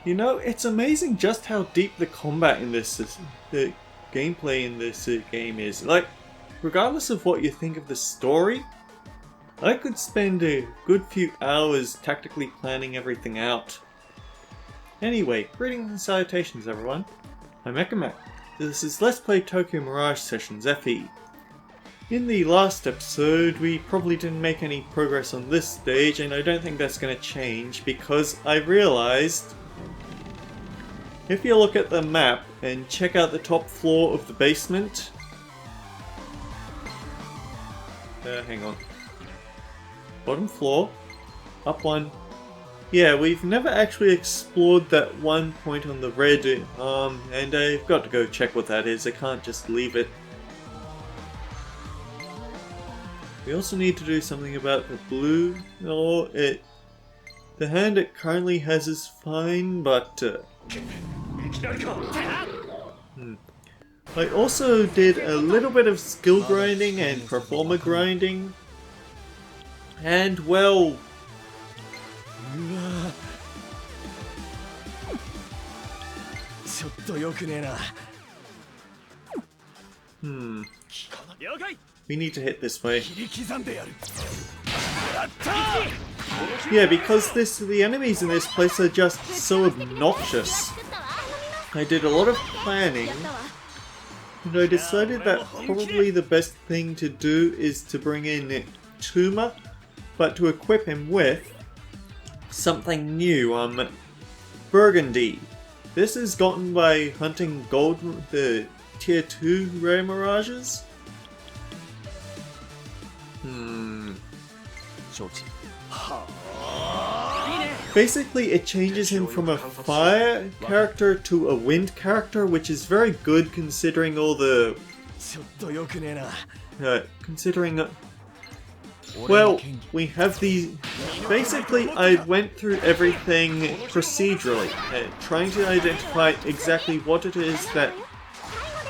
You know, it's amazing just how deep the combat in this the gameplay in this game is. Like, regardless of what you think of the story, I could spend a good few hours tactically planning everything out. Anyway, greetings and salutations everyone. I'm Ekamak. This is Let's Play Tokyo Mirage Sessions FE. In the last episode, we probably didn't make any progress on this stage, and I don't think that's going to change because I realized if you look at the map and check out the top floor of the basement... hang on. Bottom floor, up one. Yeah, we've never actually explored that one point on the red arm, and I've got to go check what that is. I can't just leave it. We also need to do something about the blue. Oh, the hand it currently has is fine, but I also did a little bit of skill grinding and performer grinding, and well, we need to hit this way. Yeah, because the enemies in this place are just so obnoxious. I did a lot of planning, and I decided that probably the best thing to do is to bring in Tuma, but to equip him with something new, Burgundy. This is gotten by hunting gold, the tier 2 rare mirages. Basically, it changes him from a fire character to a wind character, which is very good considering all the... well, we have these... Basically, I went through everything procedurally, trying to identify exactly what it is that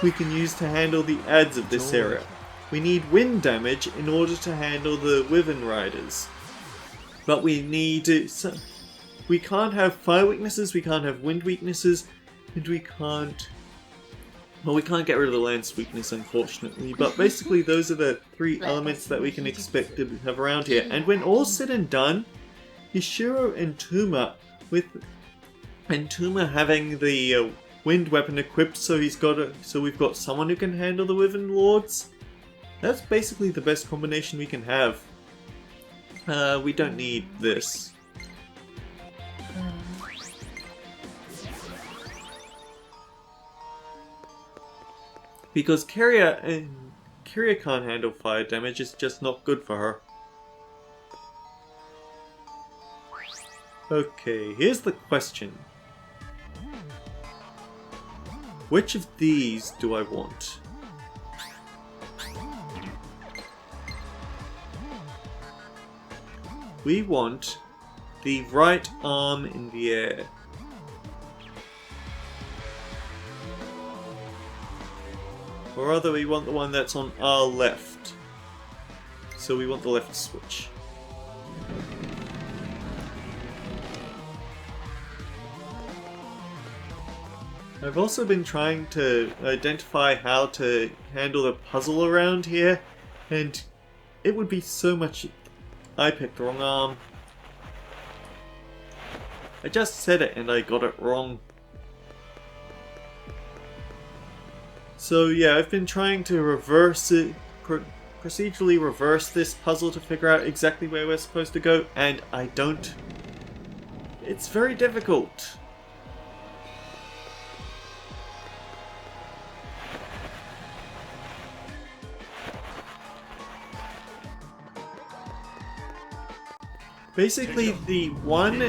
we can use to handle the adds of this area. We need wind damage in order to handle the Wyvern Riders. But we need... we can't have fire weaknesses, we can't have wind weaknesses, and we can't... well, we can't get rid of the lance weakness, unfortunately, but basically those are the three elements that we can expect to have around here. And when all's said and done, Ishiro and Tuma, having the wind weapon equipped, so we've got someone who can handle the Wyvern Lords. That's basically the best combination we can have. We don't need this. Because Kiria can't handle fire damage, it's just not good for her. Okay, here's the question. Which of these do I want? We want the right arm in the air. Or rather, we want the one that's on our left. So we want the left switch. I've also been trying to identify how to handle the puzzle around here, and it would be so much... I picked the wrong arm. I just said it and I got it wrong. So yeah, I've been trying to procedurally reverse this puzzle to figure out exactly where we're supposed to go, and I don't. It's very difficult. Basically, the one...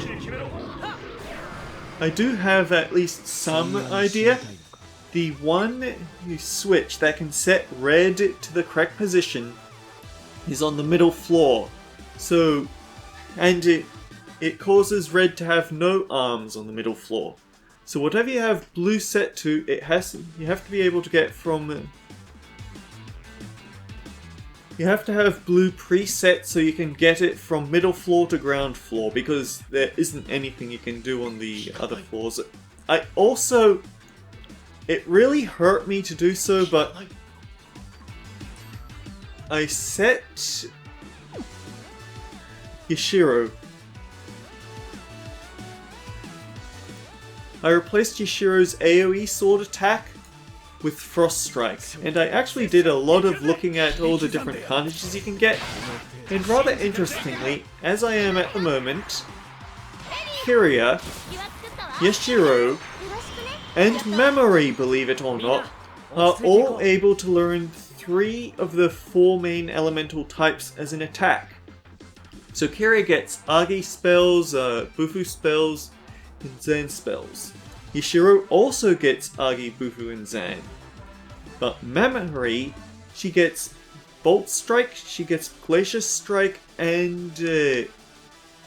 I do have at least some idea. The one switch that can set red to the correct position is on the middle floor. So, and it causes red to have no arms on the middle floor. So whatever you have blue set to, you have to be able to get from You have to have blue preset so you can get it from middle floor to ground floor, because there isn't anything you can do on the other floors. It really hurt me to do so, but I set Yashiro. I replaced Yashiro's AoE sword attack with Frost Strike, and I actually did a lot of looking at all the different carnages you can get, and rather interestingly, as I am at the moment, Kiria, Yashiro, and Memory, believe it or not, are all able to learn 3 of the 4 main elemental types as an attack. So Kiria gets Agi spells, Bufu spells, and Zen spells. Yashiro also gets Agi, Bufu, and Zan. But Memory, she gets Bolt Strike, she gets Glacier Strike, and...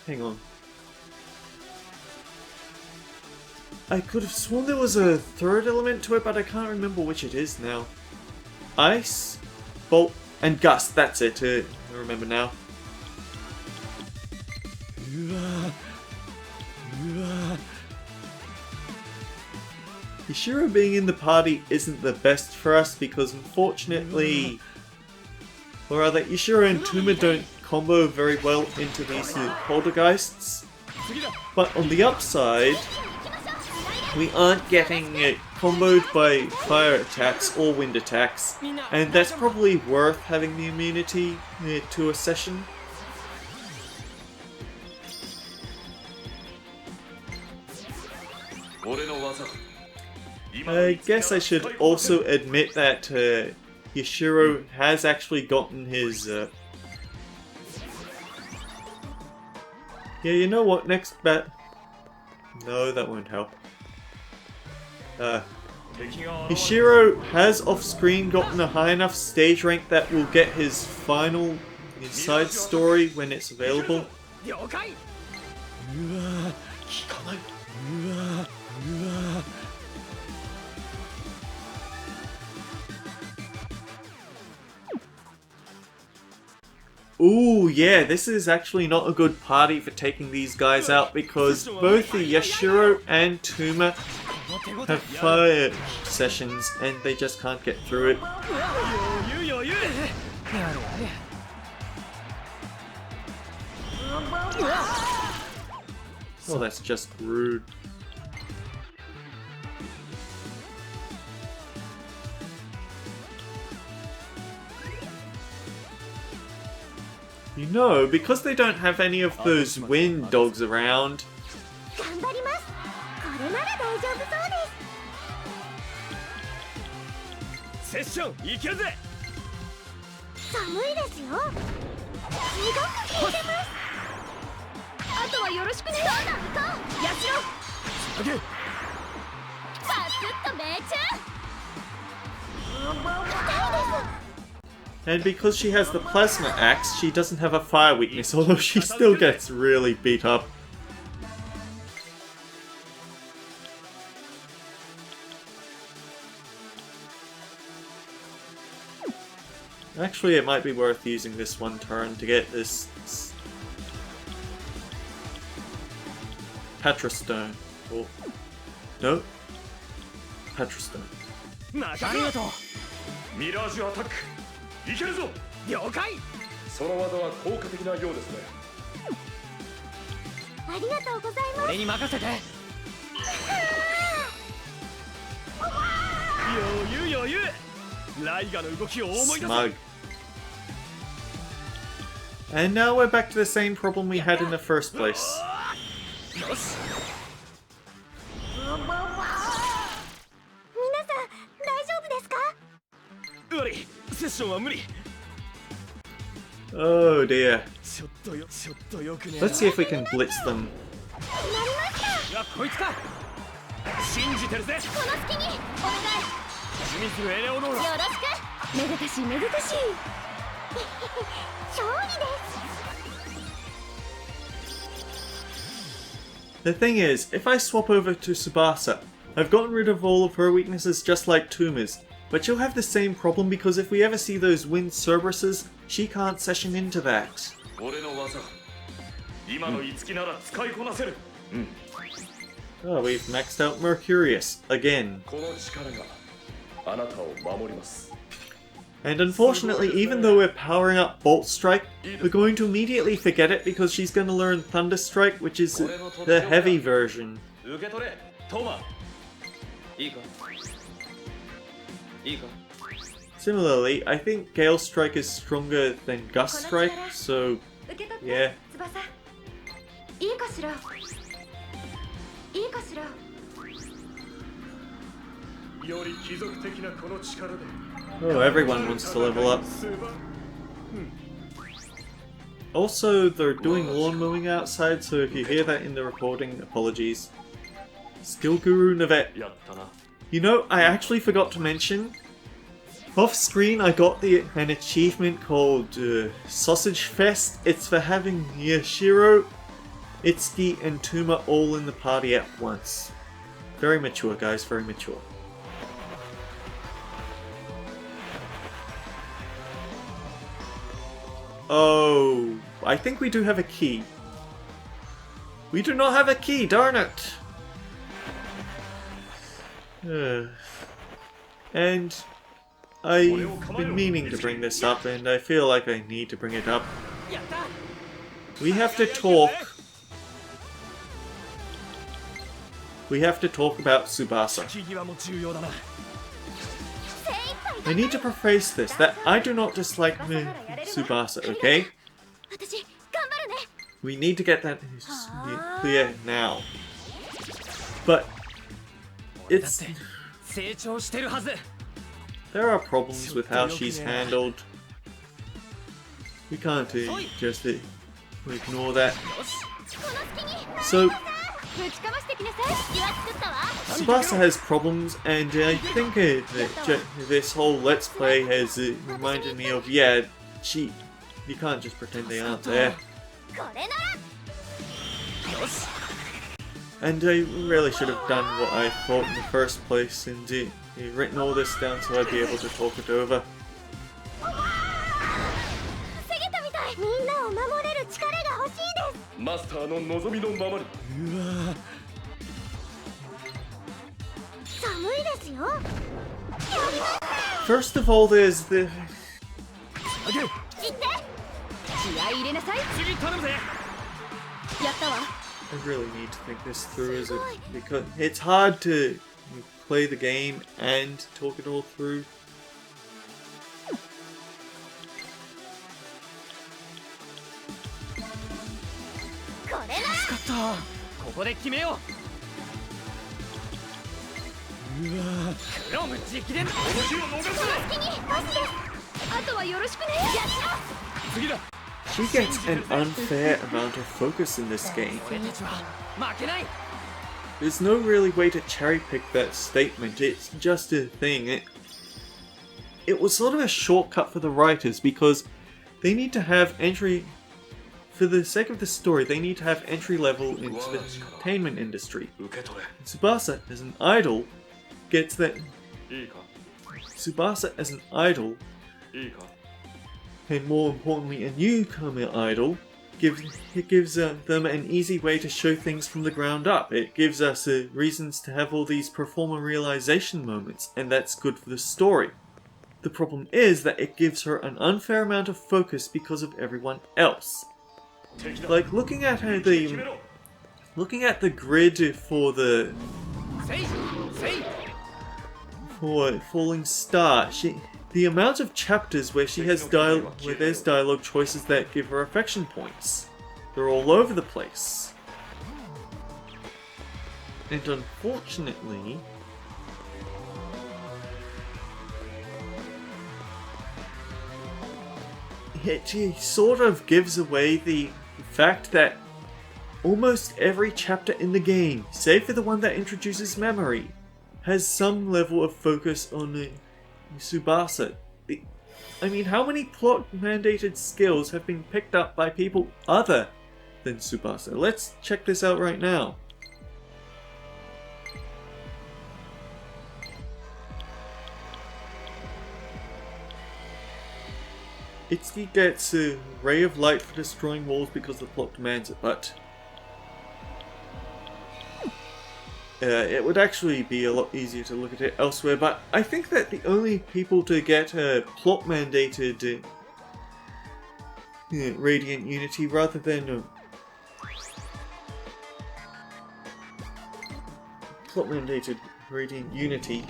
hang on. I could have sworn there was a 3rd element to it, but I can't remember which it is now. Ice, Bolt, and Gust, that's it. I remember now. Yashiro being in the party isn't the best for us because unfortunately, or rather, Yashiro and Tuma don't combo very well into these poltergeists. But on the upside, we aren't getting comboed by fire attacks or wind attacks, and that's probably worth having the immunity to a session. I guess I should also admit that Yashiro has actually gotten his... Yeah, you know what? Next bet... No, that won't help. Yashiro has off-screen gotten a high enough stage rank that will get his final side story when it's available. Ooh, yeah, this is actually not a good party for taking these guys out because both the Yashiro and Tuma have fire sessions and they just can't get through it. Oh, that's just rude. You know, because they don't have any of those wind dogs around. And because she has the plasma axe, she doesn't have a fire weakness, although she still gets really beat up. Actually, it might be worth using this one turn to get this Patra Stone. Oh. No? Patra Stone. Mirage attack! いけるぞ! 了解! その技は効果的なようですね。ありがとうございます。俺に任せて。余裕余裕。ライガの動きを思い出せ。 Smug. And now we're back to the same problem we had in the first place. よし。 Oh dear. Let's see if we can blitz them. The thing is, if I swap over to Tsubasa, I've gotten rid of all of her weaknesses just like Tuma's. but she'll have the same problem because if we ever see those wind Cerberuses, she can't session into that. Oh, we've maxed out Mercurius again. And unfortunately, even though we're powering up Bolt Strike, we're going to immediately forget it because she's going to learn Thunder Strike, which is the heavy version. Similarly, I think Gale Strike is stronger than Gust Strike, so yeah. Oh, everyone wants to level up. Also, they're doing lawn mowing outside, so if you hear that in the recording, apologies. Skill Guru Navet. You know, I actually forgot to mention, off screen I got an achievement called Sausage Fest. It's for having Yashiro, Itsuki and Tuma all in the party at once. Very mature, guys, very mature. Oh, I think we do have a key. We do not have a key, darn it! And I've been meaning to bring this up, and I feel like I need to bring it up. We have to talk. We have to talk about Tsubasa. I need to preface this, that I do not dislike Tsubasa, okay? We need to get that clear now. But it's... there are problems with how she's handled. We can't just ignore that. So, Tsubasa has problems, and I think this whole Let's Play has reminded me of, yeah, you can't just pretend they aren't there. And I really should have done what I thought in the first place, and written all this down so I'd be able to talk it over. First of all, there's the... I really need to think this through, because it's hard to play the game and talk it all through. She gets an unfair amount of focus in this game. There's no really way to cherry pick that statement, it's just a thing. It was sort of a shortcut for the writers because they need to have entry... For the sake of the story, they need to have entry level into the entertainment industry. Tsubasa as an idol gets that... Tsubasa as an idol, and more importantly a newcomer idol, it gives them an easy way to show things from the ground up. It gives us reasons to have all these performer realization moments, and that's good for the story. The problem is that it gives her an unfair amount of focus because of everyone else. Like looking at the grid for the Falling Star, the amount of chapters where she has where there's dialogue choices that give her affection points, they're all over the place. And unfortunately, it sort of gives away the fact that almost every chapter in the game, save for the one that introduces memory, has some level of focus on Tsubasa. I mean, how many plot-mandated skills have been picked up by people other than Tsubasa? Let's check this out right now. Itsuki gets a ray of light for destroying walls because the plot demands it, but it would actually be a lot easier to look at it elsewhere. But I think that the only people to get a plot mandated Radiant Unity rather than plot mandated Radiant Unity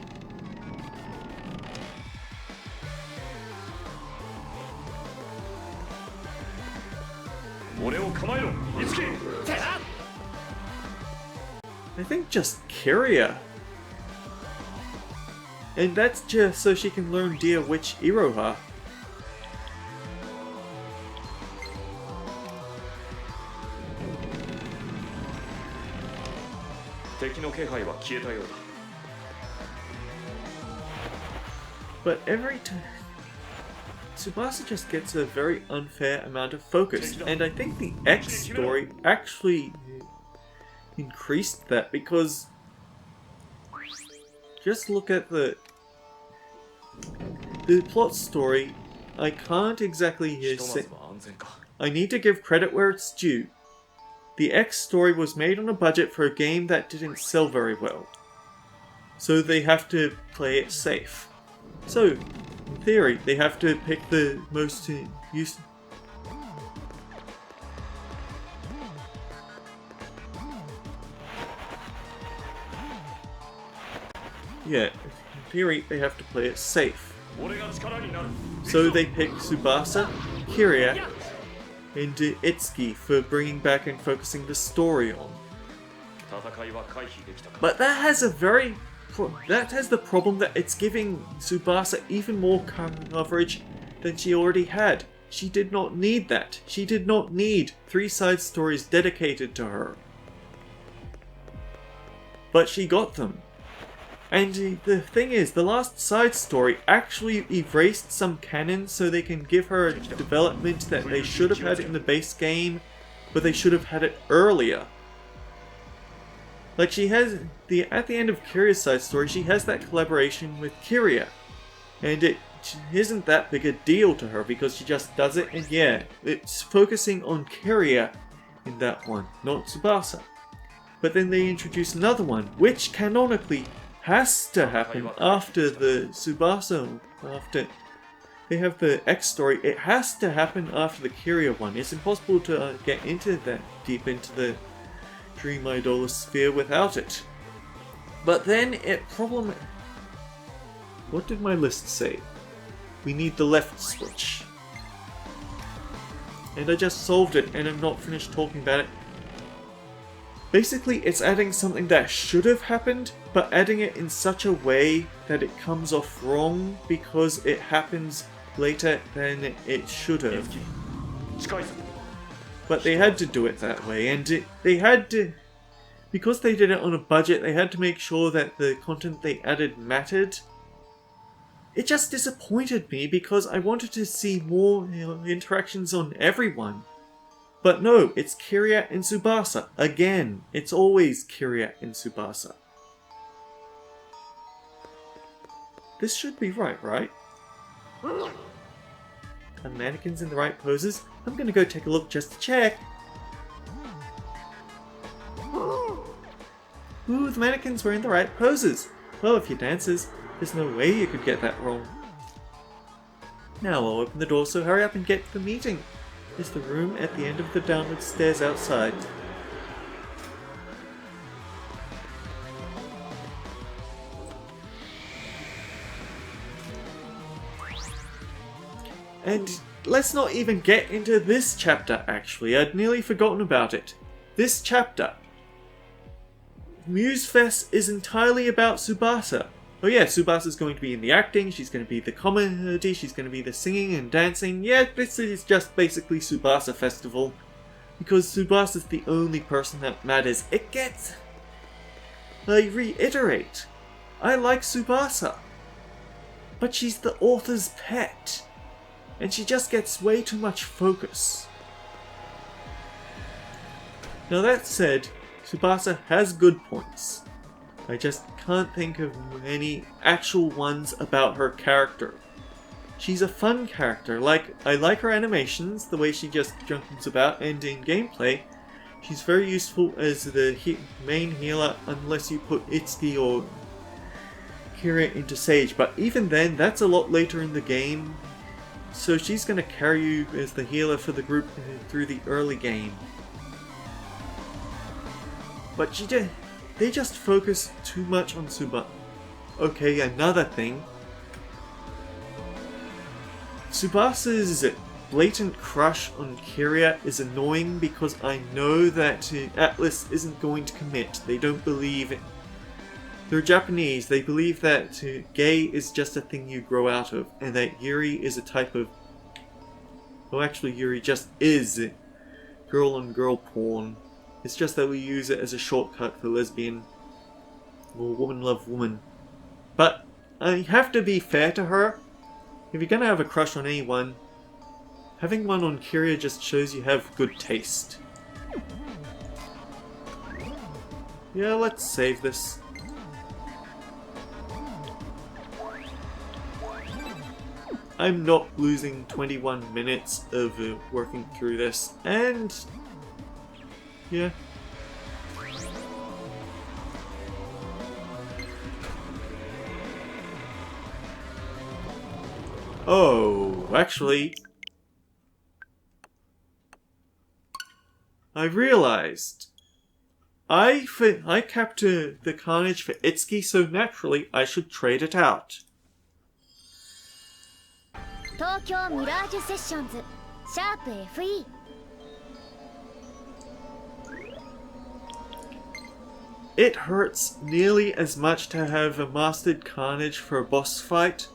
I think just Kiria. And that's just so she can learn Dear Witch Iroha. But every time Tsubasa just gets a very unfair amount of focus, and I think the X story actually increased that, because just look at the plot story. I can't exactly say. I need to give credit where it's due. The X story was made on a budget for a game that didn't sell very well, so they have to play it safe. So, in theory, they have to pick the most useful. Yeah, in theory, they have to play it safe. So they pick Tsubasa, Kiria, and Itsuki for bringing back and focusing the story on. But that has the problem that it's giving Tsubasa even more coverage than she already had. She did not need that. She did not need 3 side stories dedicated to her. But she got them. And the thing is, the last side story actually erased some canon so they can give her a development that they should have had in the base game, but they should have had it earlier. Like, she has at the end of Kiria's side story, she has that collaboration with Kiria, and it isn't that big a deal to her because she just does it, and yeah, it's focusing on Kiria in that one, not Tsubasa. But then they introduce another one, which canonically has to happen after the Tsubasa, after they have the X story. It has to happen after the Kiria one. It's impossible to get into that deep into the Dream Idola sphere without it. But then what did my list say? We need the left switch. And I just solved it and I'm not finished talking about it. Basically, it's adding something that should have happened, but adding it in such a way that it comes off wrong because it happens later than it should have. But they had to do it that way, and they had to, because they did it on a budget, they had to make sure that the content they added mattered. It just disappointed me because I wanted to see more interactions on everyone. But no, it's Kiria and Tsubasa. Again, it's always Kiria and Tsubasa. This should be right? Are the mannequins in the right poses? I'm gonna go take a look just to check. Ooh, the mannequins were in the right poses. Well, if you're dancers, there's no way you could get that wrong. Now I'll open the door, so hurry up and get to the meeting. Is the room at the end of the downward stairs outside. And let's not even get into this chapter, actually. I'd nearly forgotten about it. This chapter. Musefest is entirely about Tsubasa. Oh yeah, Tsubasa's going to be in the acting, she's going to be the comedy, she's going to be the singing and dancing. Yeah, this is just basically Tsubasa Festival. Because Tsubasa's the only person that matters. I reiterate, I like Tsubasa. But she's the author's pet. And she just gets way too much focus. Now that said, Tsubasa has good points. I just can't think of any actual ones about her character. she's a fun character. Like, I like her animations, the way she just jumps about, and in gameplay, she's very useful as the main healer unless you put Itsuki or Kira into Sage. But even then, that's a lot later in the game, so she's going to carry you as the healer for the group through the early game. But they just focus too much on Tsubasa. Okay, another thing. Tsubasa's blatant crush on Kira is annoying because I know that Atlas isn't going to commit. They don't believe it. They're Japanese. They believe that gay is just a thing you grow out of, and that Yuri is a type of... Well, actually, Yuri just is girl-on-girl porn. It's just that we use it as a shortcut for lesbian or woman love woman. But I have to be fair to her. If you're gonna have a crush on anyone, having one on Kira just shows you have good taste. Yeah, let's save this. I'm not losing 21 minutes of working through this, and yeah. Oh, actually, I realized I capture the Carnage for Itsuki, so naturally I should trade it out. Tokyo Mirage Sessions, Sharp FE. It hurts nearly as much to have a mastered Carnage for a boss fight.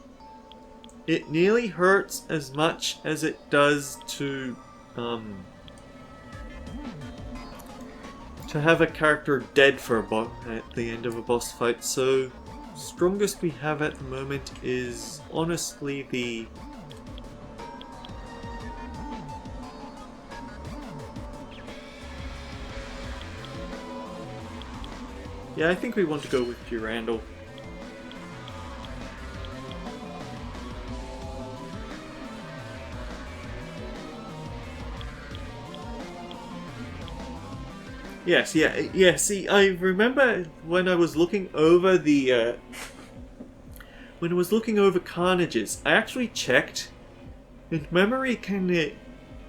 It nearly hurts as much as it does to have a character dead for at the end of a boss fight. So, strongest we have at the moment is honestly the I think we want to go with Durandal. Yes, yeah. See, I remember when I was looking over the Carnages, I actually checked, and Memory can,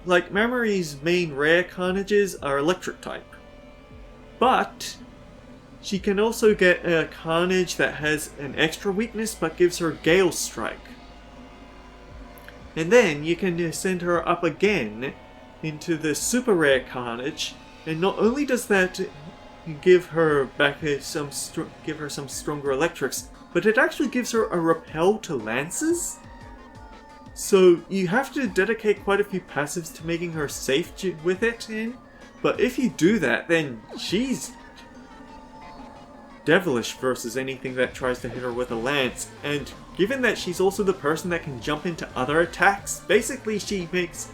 like Memory's main rare Carnages are Electric type, but she can also get a Carnage that has an extra weakness but gives her Gale Strike, and then you can send her up again into the super rare Carnage. And not only does that give her some stronger electrics, but it actually gives her a repel to lances. So you have to dedicate quite a few passives to making her safe with it but if you do that, then she's devilish versus anything that tries to hit her with a lance. And given that she's also the person that can jump into other attacks, basically she gives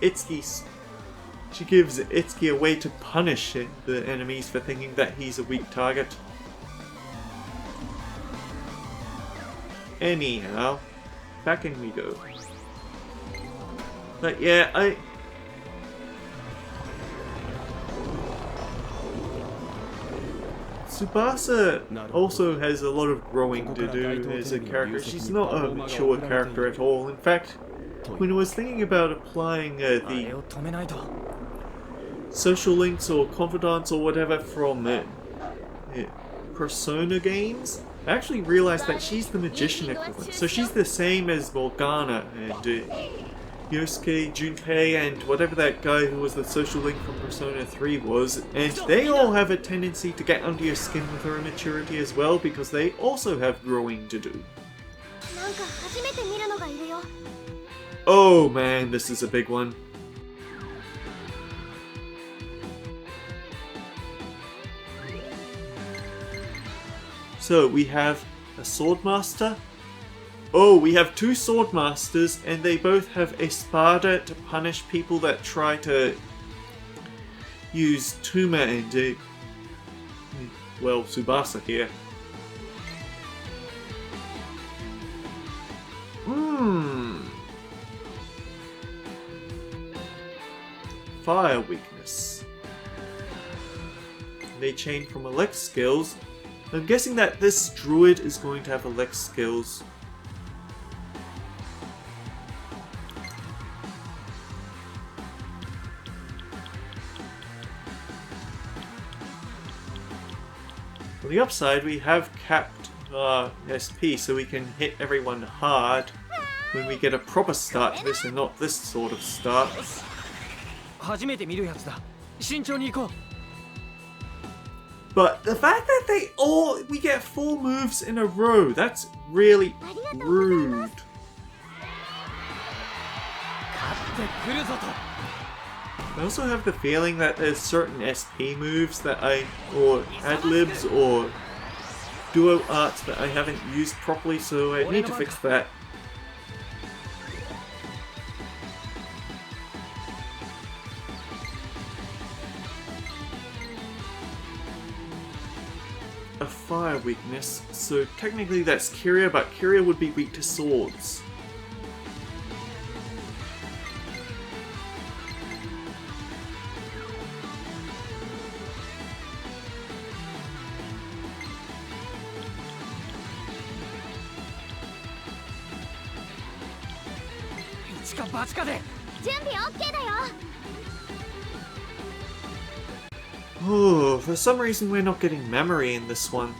Itsuki a way to punish the enemies for thinking that he's a weak target. Anyhow, back in we go. But yeah, Tsubasa also has a lot of growing to do as a character. She's not a mature character at all. In fact, when I was thinking about applying the social links or confidants or whatever from Persona games, I actually realized that she's the magician equivalent. So she's the same as Morgana and Yosuke, Junpei, and whatever that guy who was the social link from Persona 3 was. And they all have a tendency to get under your skin with their immaturity as well, because they also have growing to do. Oh man, this is a big one. So we have a Swordmaster. Oh, we have two Swordmasters, and they both have Espada to punish people that try to use Tuma and, well, Tsubasa here. fire weakness. They change from elect skills. I'm guessing that this druid is going to have elect skills. On the upside, we have capped SP, so we can hit everyone hard when we get a proper start to this and not this sort of start. But the fact that we get 4 moves in a row, that's really rude. I also have the feeling that there's certain SP moves that or ad-libs or duo arts that I haven't used properly, so I need to fix that. A fire weakness, so technically that's Kyria, but Kyria would be weak to swords. Oh, for some reason we're not getting memory in this one.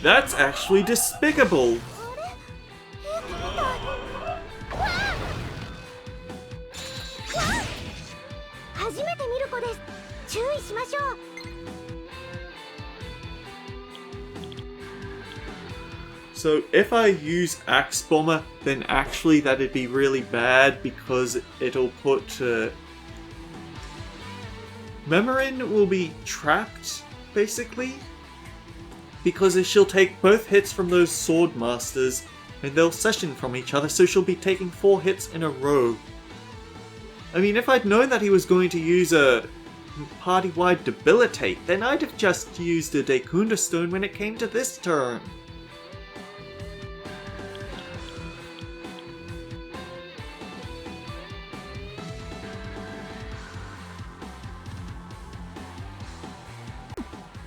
That's actually despicable. So if I use Axe Bomber, then actually that'd be really bad because it'll put... Memorin will be trapped, basically, because she'll take both hits from those sword masters and they'll session from each other, so she'll be taking 4 hits in a row. I mean, if I'd known that he was going to use a party-wide debilitate, then I'd have just used a Dekunda Stone when it came to this turn.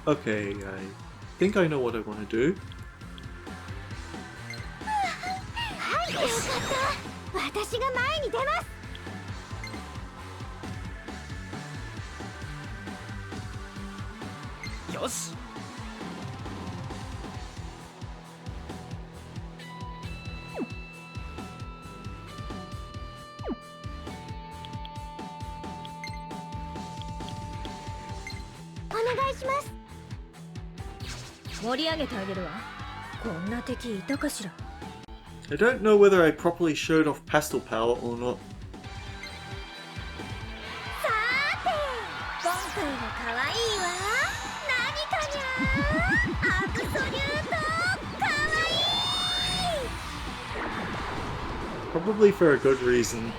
Okay, I think I know what I want to do. I don't know whether I properly showed off Pastel Power or not. Probably for a good reason.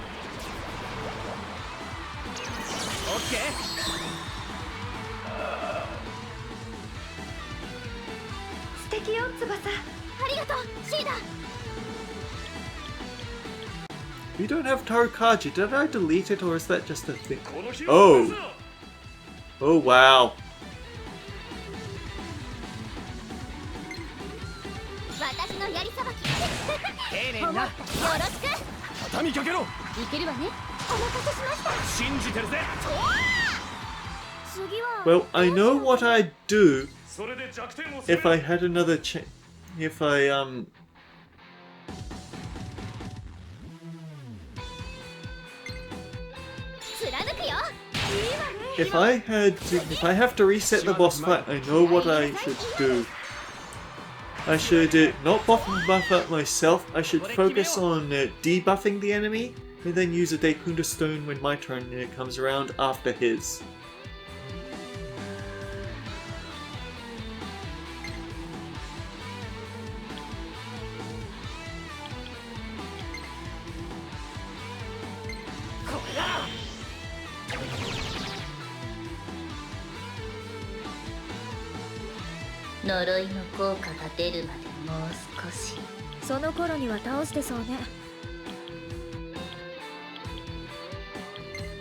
Okay. We don't have Tarukaji. Did I delete it or is that just a thing? Oh! Oh wow. Well, I know what I'd do if I had another if I have to reset the boss fight, I know what I should do. I should not buff up myself, I should focus on debuffing the enemy, and then use a Dekunda Stone when my turn comes around after his. 呪いの効果が出るまでもう少し。その頃には倒してそうね。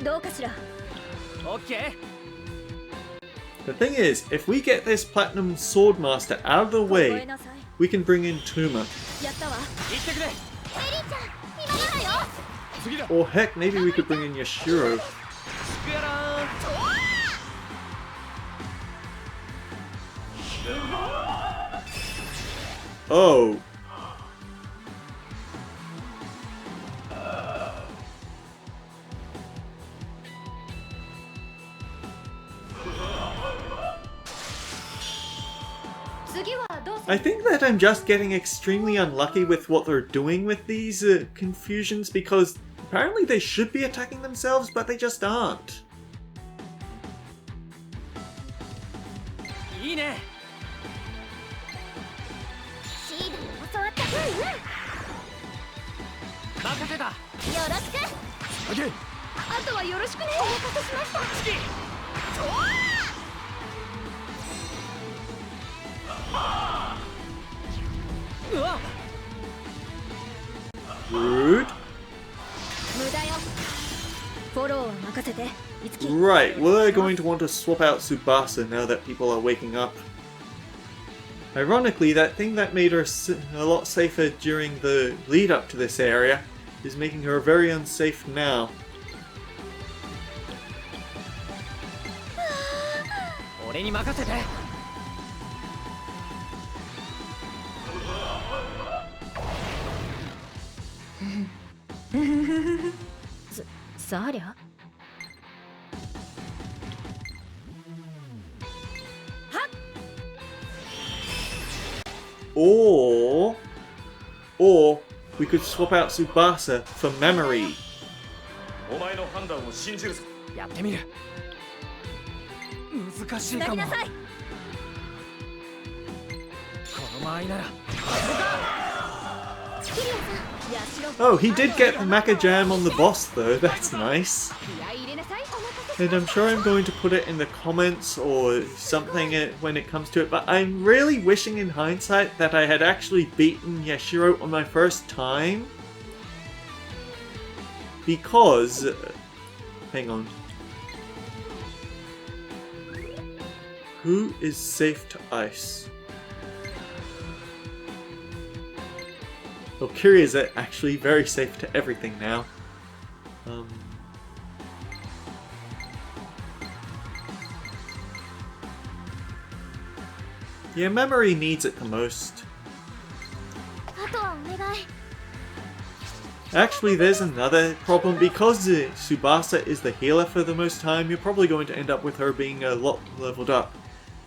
どうかしら。オッケー。 The thing is, if we get this Platinum Swordmaster out of the 覚え way, なさい。 we can bring in Tuma. やったわ。行ってくれ。エリーちゃん、今だよ。次だ。 Or heck, maybe we could bring in Yashiro. スクヤラーン。 Oh. I think that I'm just getting extremely unlucky with what they're doing with these confusions, because apparently they should be attacking themselves, but they just aren't. いいね。シードに教わった。任せた。よろしく。オッケー。あとはよろしくね。お任せしました。うわ。 Rude. 無駄よ。フォローは任せて。いつき。 Right, we're going to want to swap out Tsubasa now that people are waking up. Ironically, that thing that made her a lot safer during the lead up to this area is making her very unsafe now. 俺に任せて。さありゃ。 Or we could swap out Tsubasa for memory. お前の判断を信じるぞ。やってみる。難しいかも。この間合いなら。 Oh, he did get the Mecha Jam on the boss though, that's nice. And I'm sure I'm going to put it in the comments or something when it comes to it, but I'm really wishing in hindsight that I had actually beaten Yashiro on my first time. Because... hang on. Who is safe to ice? Well, Kiri is actually very safe to everything now. Yeah, memory needs it the most. Actually, there's another problem. Because Tsubasa is the healer for the most time, you're probably going to end up with her being a lot leveled up.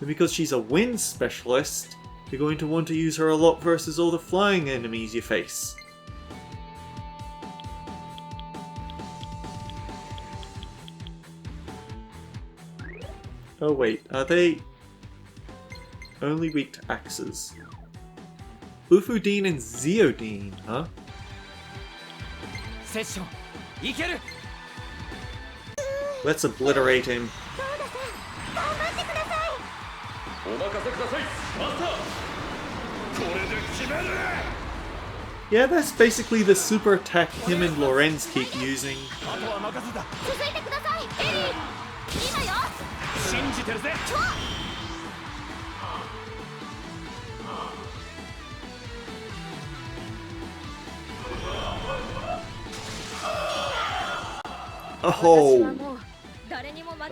And because she's a wind specialist, you're going to want to use her a lot versus all the flying enemies you face. Oh wait, are they only weak to axes? Ufudine and Zeodine, huh? セッション。いける。 Let's obliterate him. お任せください、マスター。これで決める。 Yeah, that's basically the super attack him and Lorenz keep using. あとは任せた。続いてください。エリー。今よ。信じてるぜ。 Oh,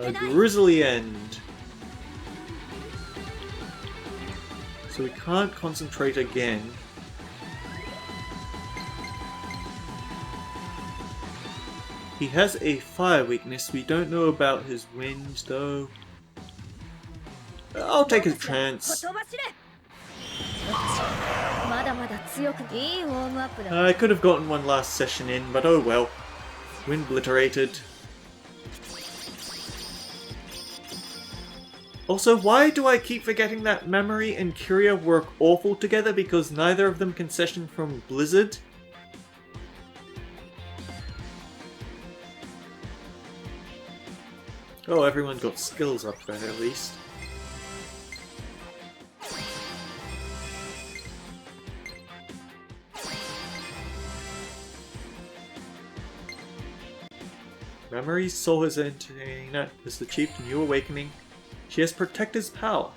a grisly end. So we can't concentrate again. He has a fire weakness. We don't know about his wind though. I'll take a chance. I could have gotten one last session in, but oh well. Wind obliterated. Also, why do I keep forgetting that Memory and Curia work awful together because neither of them can session from Blizzard? Oh, everyone got skills up there at least. Memory's soul has entered has achieved a new awakening. She has Protector's power.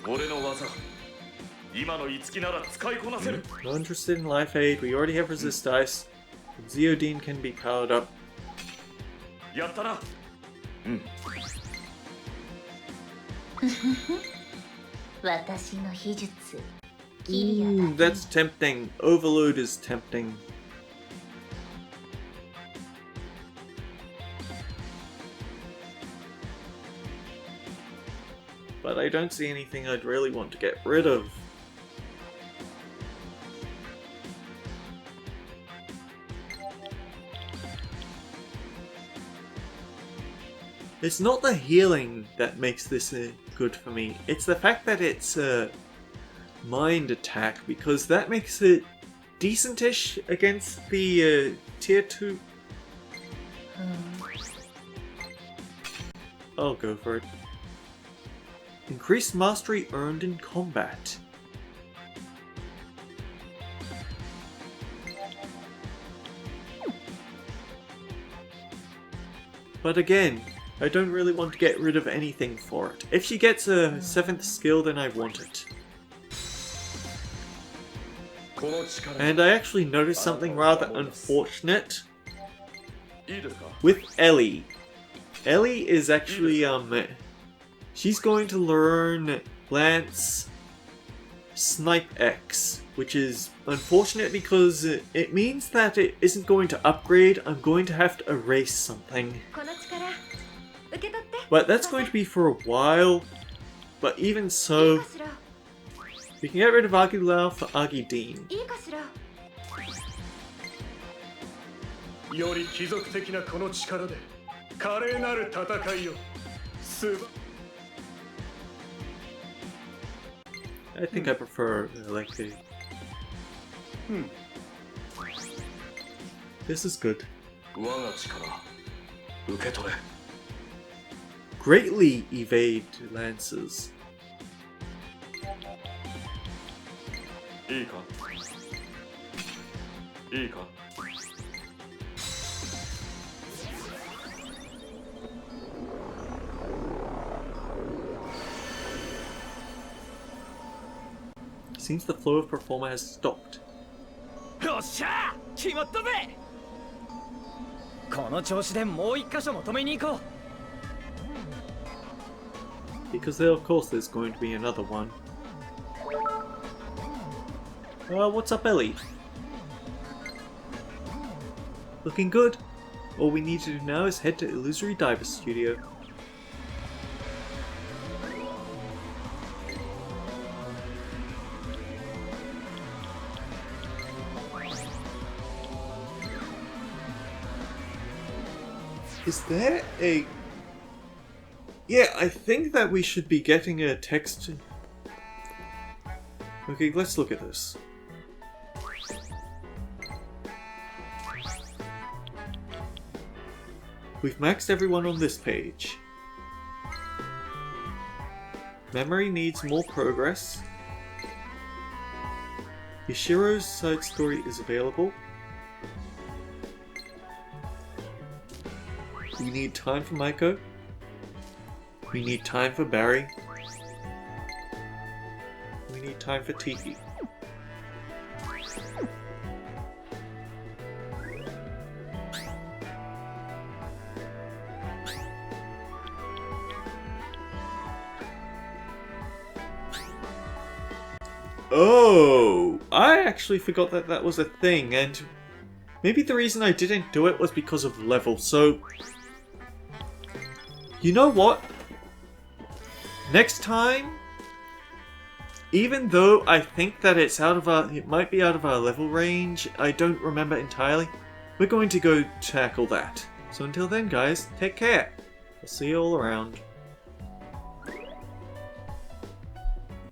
Not interested in life aid, we already have resist dice. Zeodine can be powered up. Ooh, that's tempting. Overload is tempting. But I don't see anything I'd really want to get rid of. It's not the healing that makes this good for me. It's the fact that it's a mind attack, because that makes it decentish against the tier 2. I'll go for it. Increased mastery earned in combat. But again, I don't really want to get rid of anything for it. If she gets a 7th skill, then I want it. And I actually noticed something rather unfortunate with Ellie. Ellie is actually, she's going to learn Lance Snipe X, which is unfortunate because it means that it isn't going to upgrade. I'm going to have to erase something. But that's going to be for a while. But even so, we can get rid of Aguilar for Agidine. I think I prefer Electric. This is good. Greatly evade lances. Seems the flow of performer has stopped. Because there, of course, there's going to be another one. What's up, Ellie? Looking good. All we need to do now is head to Illusory Diver Studio. Is there a... Yeah, I think that we should be getting a text... Okay, let's look at this. We've maxed everyone on this page. Memory needs more progress. Yashiro's side story is available. We need time for Maiko. We need time for Barry. We need time for Tiki. Oh! I actually forgot that that was a thing, and maybe the reason I didn't do it was because of level, so... You know what? Next time, even though I think that it might be out of our level range, I don't remember entirely, we're going to go tackle that. So until then guys, take care. I'll see you all around.